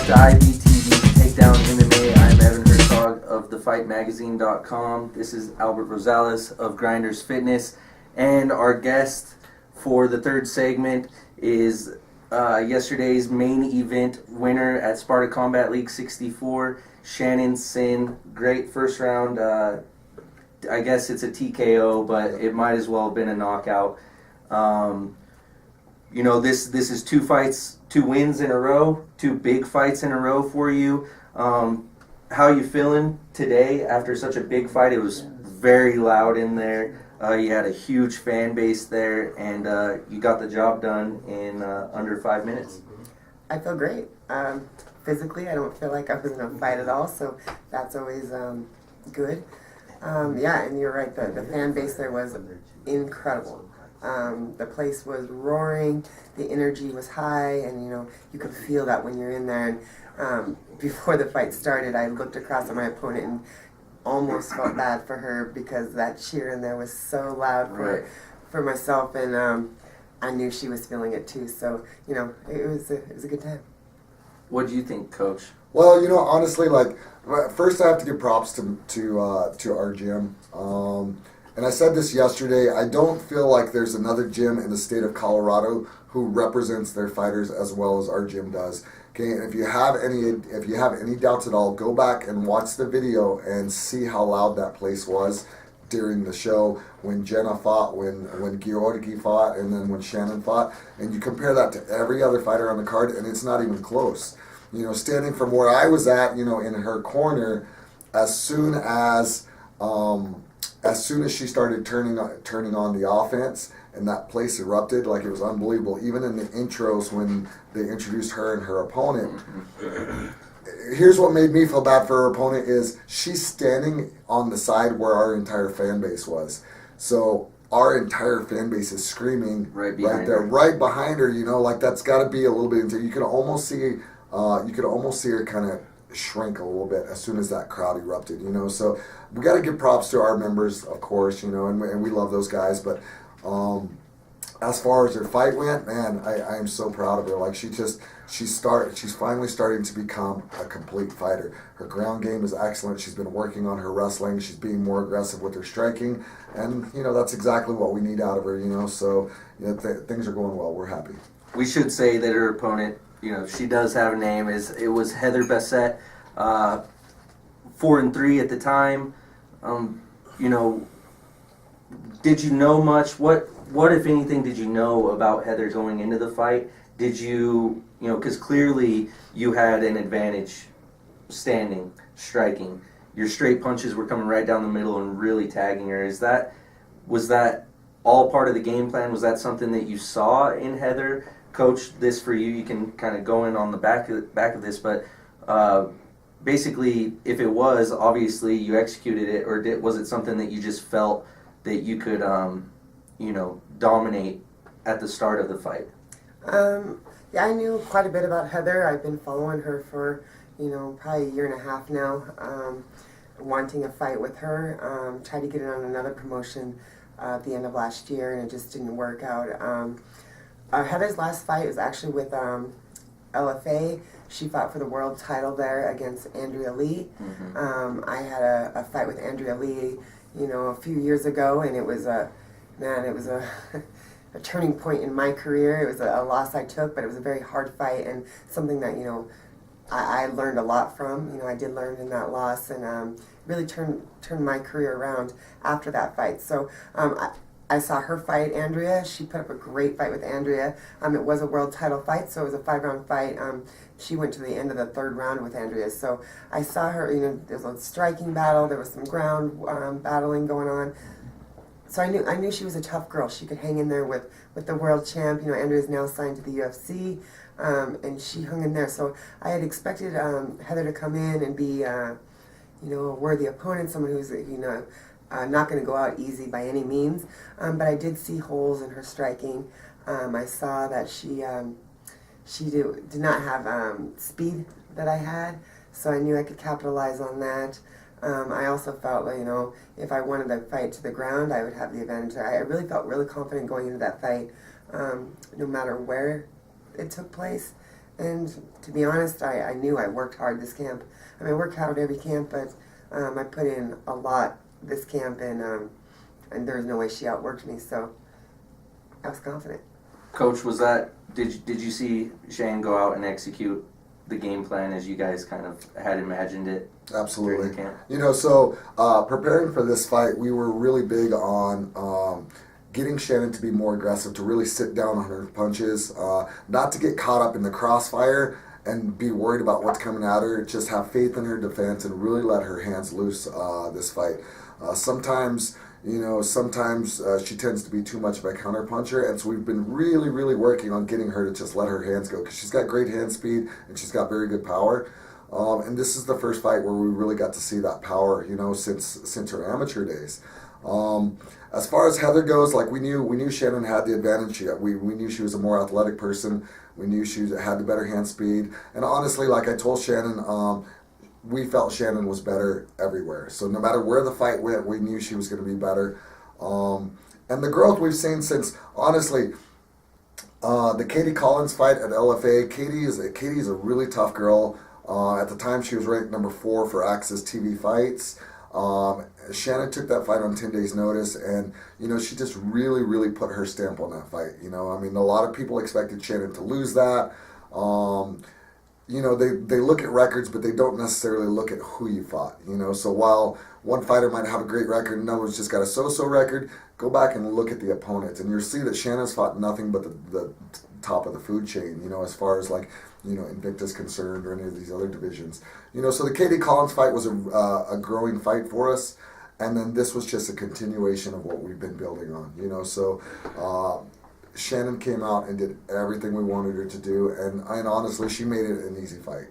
back to IBTV Takedown MMA. I'm Evan Herzog of TheFightMagazine.com. This is Albert Rosales of Grinders Fitness, and our guest for the third segment is yesterday's main event winner at Sparta Combat League 64, ShannonSinn. Great first round. I guess it's a TKO, but it might as well have been a knockout. This is two wins in a row, two big fights in a row for you. How are you feeling today after such a big fight? It was very loud in there. You had a huge fan base there, and you got the job done in under 5 minutes. I feel great. Physically, I don't feel like I was in a fight at all, so that's always good. And you're right, the fan base there was incredible. The place was roaring, the energy was high, and you could feel that when you're in there. And before the fight started, I looked across at my opponent and almost felt bad for her because that cheer in there was so loud for myself, and I knew she was feeling it too. So it was a good time. What do you think, Coach? Well, honestly, first I have to give props to our gym. And I said this yesterday, I don't feel like there's another gym in the state of Colorado who represents their fighters as well as our gym does. Okay, and if you have any doubts at all, go back and watch the video and see how loud that place was during the show when Jenna fought, when Georgi fought, and then when Shannon fought, and you compare that to every other fighter on the card, and it's not even close. Standing from where I was at, in her corner, as soon as she started turning on the offense, and that place erupted, like it was unbelievable. Even in the intros when they introduced her and her opponent, here's what made me feel bad for her opponent is she's standing on the side where our entire fan base was. So our entire fan base is screaming right there, right behind her. That's got to be a little bit. You could almost see her kind of shrink a little bit as soon as that crowd erupted. So we got to give props to our members, of course. And we love those guys. But as far as her fight went, man, I am so proud of her. Like she's finally starting to become a complete fighter. Her ground game is excellent. She's been working on her wrestling. She's being more aggressive with her striking, and that's exactly what we need out of her. So things are going well. We're happy. We should say that her opponent, she does have a name. It was Heather Bassett, 4-3 at the time. Did you know much? What if anything did you know about Heather going into the fight? Did you because clearly you had an advantage standing, striking. Your straight punches were coming right down the middle and really tagging her. Was that all part of the game plan? Was that something that you saw in Heather? Coach, this for you. You can kind of go in on the back of this, but basically, if it was, obviously you executed it, or was it something that you just felt that you could, dominate at the start of the fight? I knew quite a bit about Heather. I've been following her for, probably a year and a half now, wanting a fight with her. Tried to get it on another promotion at the end of last year, and it just didn't work out. Heather's last fight was actually with LFA. She fought for the world title there against Andrea Lee. Mm-hmm. I had a fight with Andrea Lee, a few years ago, and it was a turning point in my career. It was a loss I took, but it was a very hard fight and something that I learned a lot from. I did learn in that loss, and really turned my career around after that fight. So I saw her fight Andrea. She put up a great fight with Andrea. It was a world title fight, so it was a 5-round fight. She went to the end of the third round with Andrea. So I saw her, there was a striking battle. There was some ground battling going on. So I knew she was a tough girl. She could hang in there with the world champ. Andrea's now signed to the UFC, and she hung in there. So I had expected Heather to come in and be, a worthy opponent, someone who's, not going to go out easy by any means, but I did see holes in her striking. I saw that she did not have speed that I had, so I knew I could capitalize on that. I also felt like, if I wanted to fight to the ground, I would have the advantage. I really felt really confident going into that fight, no matter where it took place. And to be honest, I knew I worked hard this camp. I mean, I work hard every camp, but I put in a lot this camp, and there was no way she outworked me, so I was confident. Coach, did you see Shane go out and execute the game plan as you guys kind of had imagined it? Absolutely. During the camp? You know, so preparing for this fight, we were really big on getting Shannon to be more aggressive, to really sit down on her punches, not to get caught up in the crossfire and be worried about what's coming at her. Just have faith in her defense and really let her hands loose this fight. Sometimes she tends to be too much of a counterpuncher, and so we've been really, really working on getting her to just let her hands go, because she's got great hand speed and she's got very good power. And this is the first fight where we really got to see that power, since her amateur days. As far as Heather goes, like we knew Shannon had the advantage. We knew she was a more athletic person. We knew she had the better hand speed. And honestly, like I told Shannon, we felt Shannon was better everywhere. So no matter where the fight went, we knew she was going to be better. And the growth we've seen since, honestly, the Katie Collins fight at LFA. Katie is a really tough girl. At the time, she was ranked number 4 for Access TV fights. Shannon took that fight on 10 days notice, and she just really, really put her stamp on that fight. I mean, a lot of people expected Shannon to lose that. They look at records, but they don't necessarily look at who you fought. So while one fighter might have a great record and another's just got a so-so record, go back and look at the opponents, and you'll see that Shannon's fought nothing but the top of the food chain, as far as Invicta's concerned, or any of these other divisions. So the Katie Collins fight was a growing fight for us, and then this was just a continuation of what we've been building on. So Shannon came out and did everything we wanted her to do, and honestly, she made it an easy fight.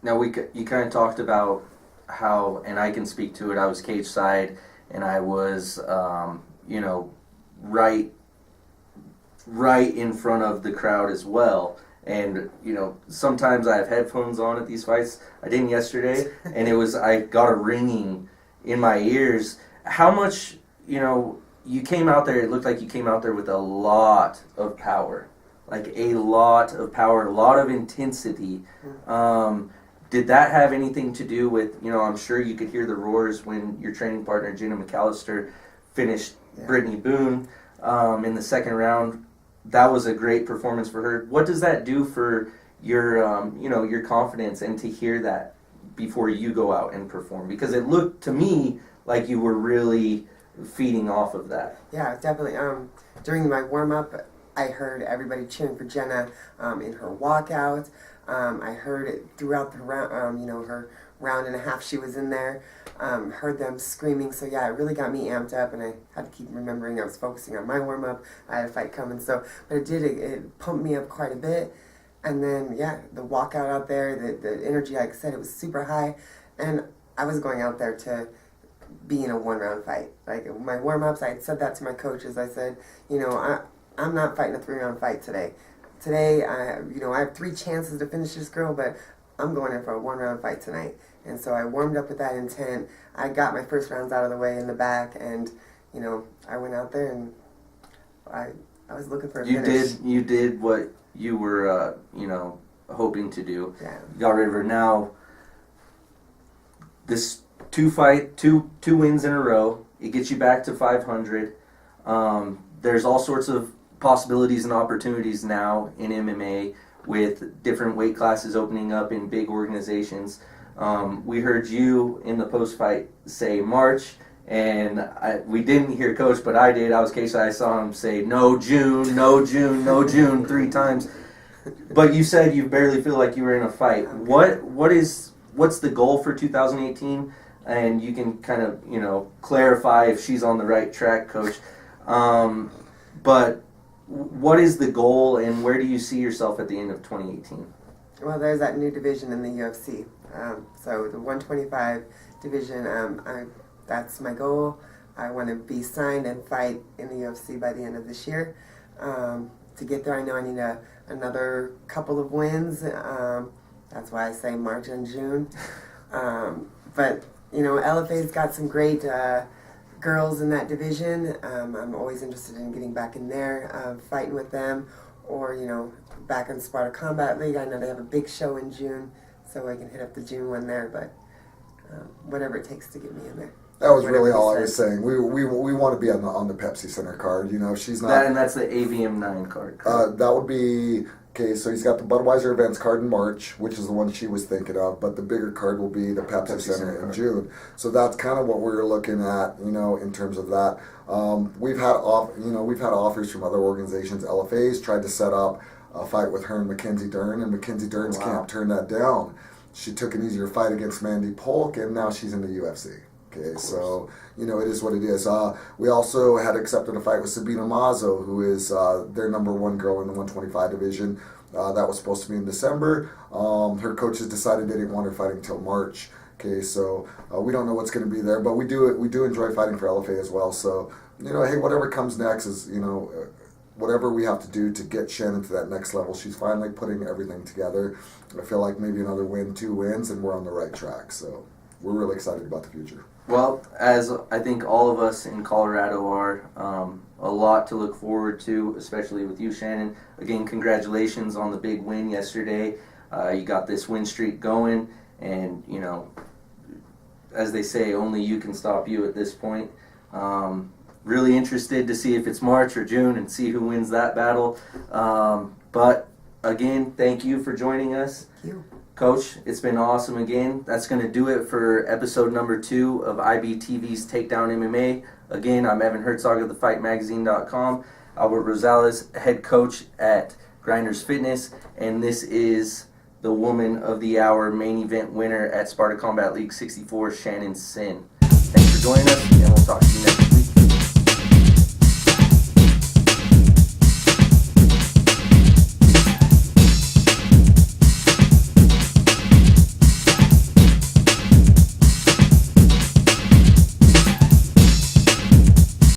Now you kind of talked about how, and I can speak to it. I was cage side, and I was right in front of the crowd as well. And, sometimes I have headphones on at these fights. I didn't yesterday, and I got a ringing in my ears. How much, you came out there, it looked like you came out there with a lot of power. Like a lot of power, a lot of intensity. Did that have anything to do with, I'm sure you could hear the roars when your training partner, Gina McAllister, finished Brittany Boone in the second round. That was a great performance for her. What does that do for your confidence, and to hear that before you go out and perform? Because it looked to me like you were really feeding off of that. Yeah, definitely. During my warm-up, I heard everybody cheering for Jenna in her walkout. I heard it throughout the round, her round and a half she was in there. Heard them screaming, so yeah, it really got me amped up, and I had to keep remembering I was focusing on my warm-up. I had a fight coming, but it pumped me up quite a bit. And then, the walkout out there, the energy, like I said, it was super high, and I was going out there to be in a one-round fight. Like, my warm-ups, I had said that to my coaches. I said, I'm not fighting a 3-round fight today. Today, I have 3 chances to finish this girl, but I'm going in for a 1-round fight tonight. And so I warmed up with that intent. I got my first rounds out of the way in the back, and I went out there and I was looking for a finish. You did what you were hoping to do. Yeah. You got rid of her. Now this two wins in a row. It gets you back to 500. There's all sorts of possibilities and opportunities now in MMA with different weight classes opening up in big organizations. We heard you in the post-fight say March, and we didn't hear Coach, but I did. I was case I saw him say no June, no June, no June 3 times. But you said you barely feel like you were in a fight. What's the goal for 2018? And you can kind of clarify if she's on the right track, Coach. But what is the goal, and where do you see yourself at the end of 2018? Well, there's that new division in the UFC. So the 125 division, that's my goal. I want to be signed and fight in the UFC by the end of this year. To get there, I know I need another couple of wins. That's why I say March and June. But, LFA's got some great girls in that division. I'm always interested in getting back in there, fighting with them, or, back in Sparta Combat League. I know they have a big show in June, so I can hit up the June one there, but whatever it takes to get me in there. That was Whatever really he all I said. was saying. We want to be on the Pepsi Center card. You know, she's not. That and that's the AVM 9 card. correct? That would be okay. So he's got the Budweiser events card in March, which is the one she was thinking of. But the bigger card will be the Pepsi Center in card. June. So that's kind of what we're looking at. You know, in terms of that, we've had offers from other organizations. LFA's tried to set up a fight with her and Mackenzie Dern, and Mackenzie Dern's Wow. camp turned that down. She took an easier fight against Mandy Polk, and now she's in the UFC. Okay, so you know it is what it is. We also had accepted a fight with Sabina Mazo, who is their #1 girl in the 125 division. That was supposed to be in December. Her coaches decided they didn't want her fighting until March. Okay, so we don't know what's going to be there, but we do enjoy fighting for LFA as well. So you know, hey, whatever comes next is whatever we have to do to get Shannon to that next level. She's finally putting everything together. I feel like maybe another win, 2 wins, and we're on the right track. So we're really excited about the future. Well, as I think all of us in Colorado are, a lot to look forward to, especially with you, Shannon. Again, congratulations on the big win yesterday. You got this win streak going, and, you know, as they say, only you can stop you at this point. Really interested to see if it's March or June and see who wins that battle. But, again, thank you for joining us. Thank you. Coach, it's been awesome again. That's going to do it for episode number 2 of IBTV's Takedown MMA. Again, I'm Evan Herzog of thefightmagazine.com, Albert Rosales, head coach at Grinders Fitness, and this is the Woman of the Hour main event winner at Sparta Combat League 64, ShannonSinn. Thanks for joining us, and we'll talk to you next week.